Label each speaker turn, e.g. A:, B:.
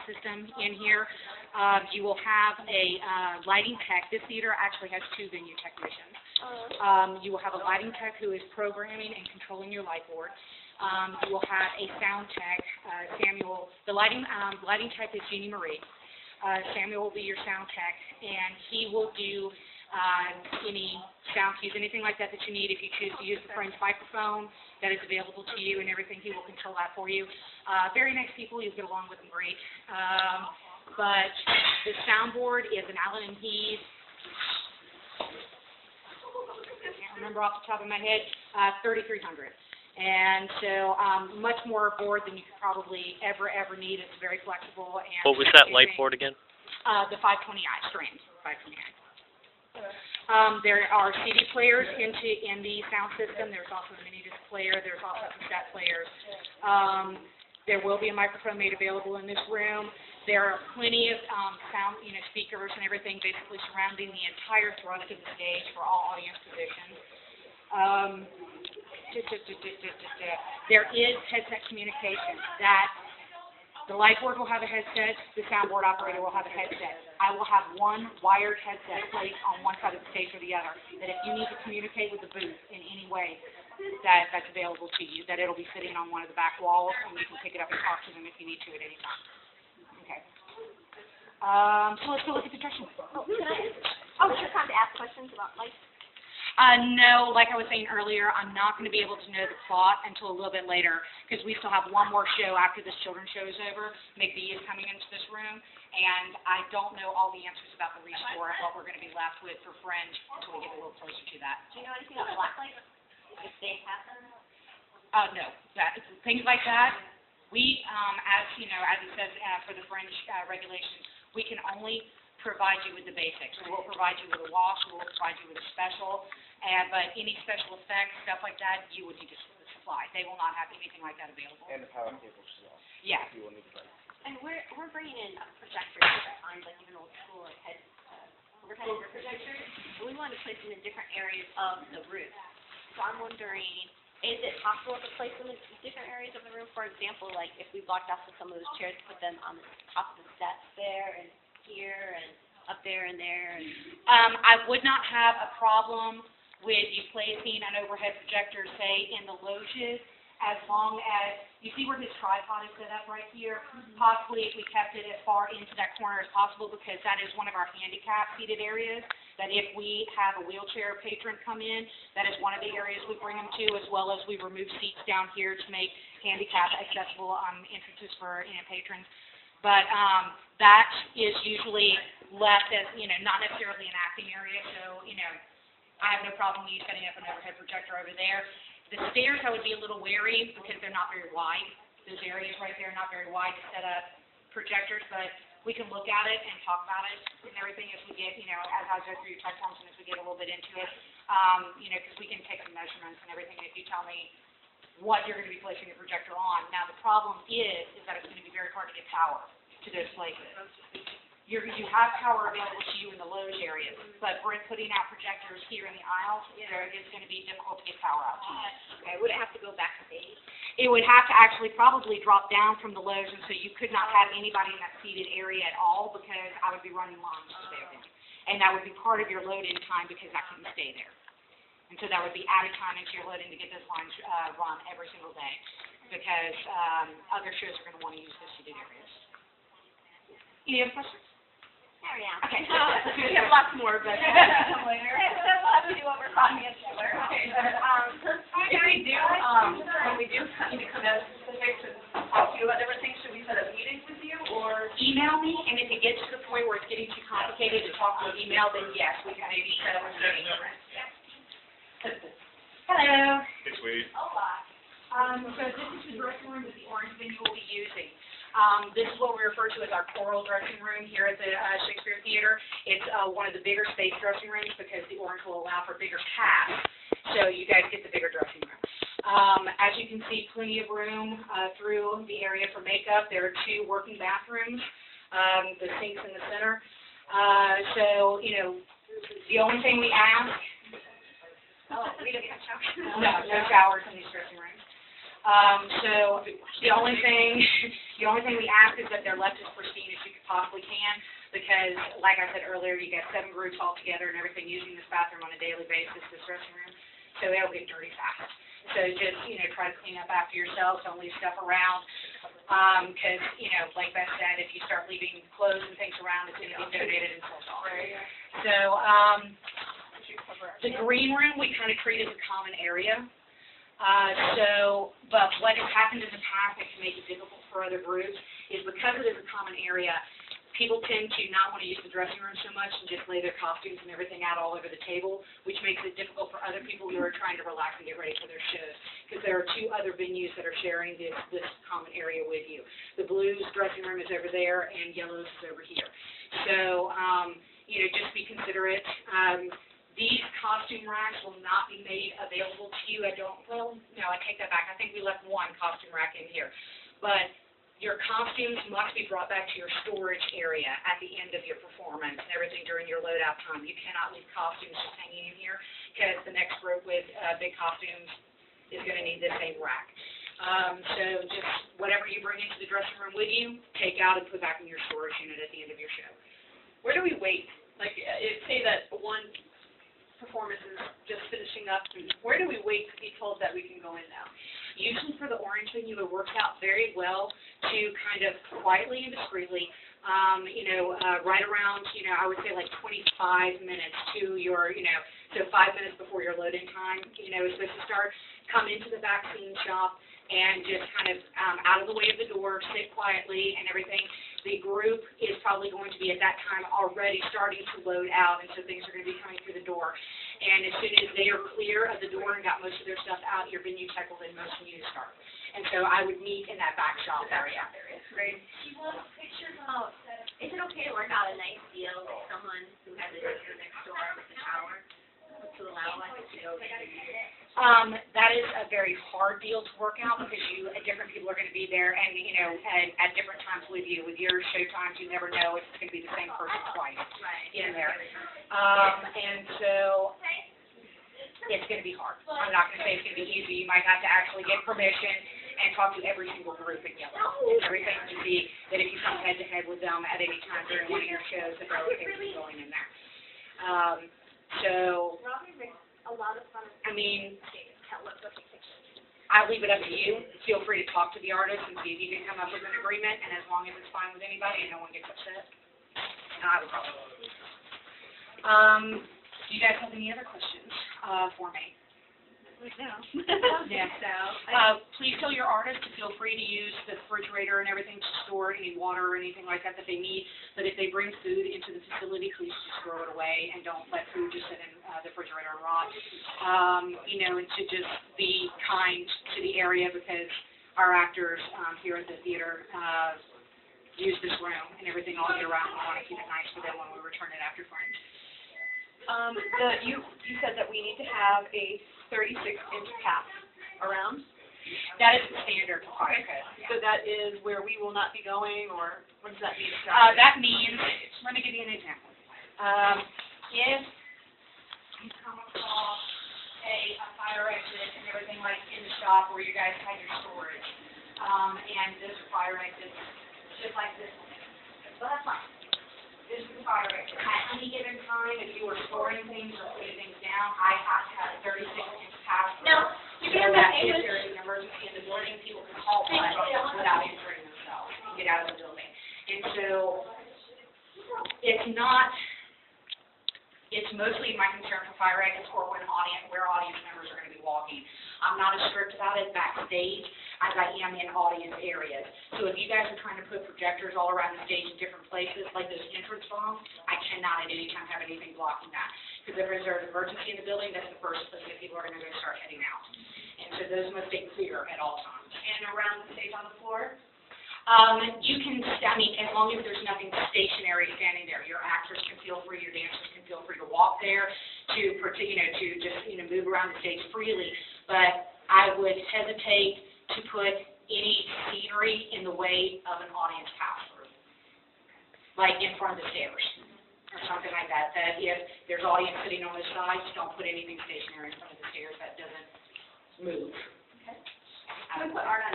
A: system in here. You will have a lighting tech. This theater actually has 2 venue technicians. You will have a lighting tech who is programming and controlling your light board. You will have a sound tech, Samuel. The lighting tech is Jeannie Marie. Samuel will be your sound tech, and he will do any sound cues, anything like that that you need. If you choose to use the Fringe microphone that is available to you and everything, he will control that for you. Very nice people. You'll get along with them great. But the soundboard is an Allen & Heath. I can't remember off the top of my head. 3300. And so much more board than you could probably ever need. It's very flexible. And
B: what was that light board again?
A: The 520i, Strand 520i. There are CD players in the sound system. There's also a mini disc player. There's also cassette players. There will be a microphone made available in this room. There are plenty of sound, speakers and everything basically surrounding the entire thrust of the stage for all audience positions. There is headset communication. The light board will have a headset, the soundboard operator will have a headset. I will have one wired headset placed on one side of the stage or the other, that if you need to communicate with the booth in any way, that's available to you, that it'll be sitting on one of the back walls, and you can pick it up and talk to them if you need to at any time. Okay. So let's go look at the dressing room.
C: Is there time to ask questions about lights?
A: No, like I was saying earlier, I'm not going to be able to know the plot until a little bit later, because we still have one more show after this children's show is over. McBee is coming into this room, and I don't know all the answers about the restore and what we're going to be left with for Fringe until we get a little closer to that.
C: Do you know anything about black lights? If they happen?
A: No. Things like that, we, as it says for the Fringe regulations, we can only provide you with the basics. We will provide you with a wash, we will provide you with a special, but any special effects, stuff like that, you would need to supply. They will not have anything like that available.
D: And the power cables as well.
A: Yeah.
D: You will need to buy.
C: And we're bringing in projectors at times, like even old school, like overhead projectors, and we want to place them in different areas of the roof. So I'm wondering, is it possible to place them in different areas of the room? For example, like if we blocked off some of those chairs, put them on the top of the steps there, and here and up there and there.
A: I would not have a problem with you placing an overhead projector, say, in the loges, as long as, you see where his tripod is set up right here? Possibly if we kept it as far into that corner as possible, because that is one of our handicap seated areas, that if we have a wheelchair patron come in, that is one of the areas we bring them to, as well as we remove seats down here to make handicap accessible entrances for patrons. But that is usually left as, not necessarily an acting area, so, I have no problem with you setting up an overhead projector over there. The stairs I would be a little wary because they're not very wide. Those areas right there are not very wide to set up projectors, but we can look at it and talk about it and everything as we get, as I go through your tech forms and as we get a little bit into it, because we can take some measurements and everything if you tell me what you're going to be placing the projector on. Now, the problem is that it's going to be very hard to get power to those places. You have power available to you in the loge areas, but for putting out projectors here in the aisles, it's going to be difficult to get power out to you.
C: Okay, would it have to go back to base?
A: It would have to actually probably drop down from the loge, and so you could not have anybody in that seated area at all, because I would be running lines to there. And that would be part of your load-in time, because I couldn't stay there. And so that would be added time into your loading to get those lines run every single day, because other shows are going to want to use those seated areas. Any other questions?
C: Oh, yeah.
A: Okay. We have lots more, but
C: later. We'll have to do over coffee and sugar.
E: Okay. When we do need to come out specific to talk to you about different things, should we set up meetings with you, or?
A: Email me, and if it gets to the point where it's getting too complicated to talk through email, then yes, we can maybe set up a meeting. Hello.
F: Hey, sweetie.
A: So this is the dressing room that the Orange venue will be using. This is what we refer to as our choral dressing room here at the Shakespeare Theater. It's one of the bigger space dressing rooms because the Orange will allow for bigger casts, so you guys get the bigger dressing room. As you can see, plenty of room through the area for makeup. There are 2 working bathrooms, the sink's in the center. So, the only thing we ask...
C: Oh, we don't get showers.
A: No showers in these dressing rooms. So the only thing we ask is that they're left as pristine as you possibly can, because like I said earlier, you got 7 groups all together and everything using this bathroom on a daily basis, this dressing room, so it'll get dirty fast. So just, try to clean up after yourselves, don't leave stuff around, because, like Beth said, if you start leaving clothes and things around, it's going to get donated and sold off. So, the green room we kind of treat as a common area. But what has happened in the past that can make it difficult for other groups is because it is a common area, people tend to not want to use the dressing room so much and just lay their costumes and everything out all over the table, which makes it difficult for other people who are trying to relax and get ready for their shows, because there are 2 other venues that are sharing this common area with you. The blues dressing room is over there, and yellows is over here. So, just be considerate. These costume racks will not be made available to you. I take that back. I think we left 1 costume rack in here. But your costumes must be brought back to your storage area at the end of your performance and everything during your loadout time. You cannot leave costumes just hanging in here, because the next group with big costumes is going to need this same rack. So just whatever you bring into the dressing room with you, take out and put back in your storage unit at the end of your show.
E: Where do we wait? Like, say that one performance is just finishing up, where do we wait to be told that we can go in now?
A: Usually for the orange venue, it works out very well to kind of quietly and discreetly, right around, I would say like 25 minutes to your, so 5 minutes before your loading time, is supposed to start, come into the vaccine shop and just kind of out of the way of the door, sit quietly and everything. The group is probably going to be at that time already starting to load out, and so things are going to be coming through the door. And as soon as they are clear of the door and got most of their stuff out, your venue tech will then motion you to start. And so I would meet in that back shop area.
E: Great.
C: She wants pictures of, is it okay to work out a nice deal with someone who has a dinner next door with a shower? To allow us to go in?
A: That is a very hard deal to work out, because different people are going to be there and, at different times with you. With your show times, you never know if it's going to be the same person twice in there. And so it's going to be hard. I'm not going to say it's going to be easy. You might have to actually get permission and talk to every single group and yellow and everything to see that if you come head-to-head with them at any time during one of your shows, that they're okay with you going in there. So,
C: a lot of fun.
A: I leave it up to you. Feel free to talk to the artist and see if you can come up with an agreement, and as long as it's fine with anybody and no one gets upset, I have a problem. Do you guys have any other questions for me?
C: No.
A: Yeah. Please tell your artist to feel free to use the refrigerator and everything to store any water or anything like that they need. But if they bring food into the facility, please just throw it away and don't let food just sit in the refrigerator and rot. And to just be kind to the area, because our actors here at the theater use this room and everything all year round. We want to keep it nice for them when we return it after Fringe.
E: You said that we need to have a 36-inch path around?
A: That is the standard.
E: Okay. So that is where we will not be going, or what does that mean?
A: That means, let me give you an example. If you come across a fire exit and everything like in the shop where you guys had your storage, and this fire exit, just like this one, well, that's fine. This is the fire exit. At any given time, if you are storing things or putting things down, I have to have a 36-inch pass.
C: No,
A: you can that if there is an emergency in the building, people can call us without injuring themselves and get out of the building. And so it's mostly my concern for fire exits or where audience members are going to be walking. I'm not as strict about it backstage as I am in audience areas. So if you guys are trying to put projectors all around the stage in different places, like those entrance bombs, I cannot at any time have anything blocking that. Because if there's an emergency in the building, that's the first place that people are going to start heading out. And so those must stay clear at all times.
E: And around the stage on the floor?
A: You can, as long as there's nothing stationary standing there, your actors can feel free, your dancers can feel free to walk there, to just, move around the stage freely. But I would hesitate to put any scenery in the way of an audience pass-through, like in front of the stairs or something like that. That if there's audience sitting on the sides, don't put anything stationary in front of the stairs that doesn't move. Okay. I
C: I'm gonna put art on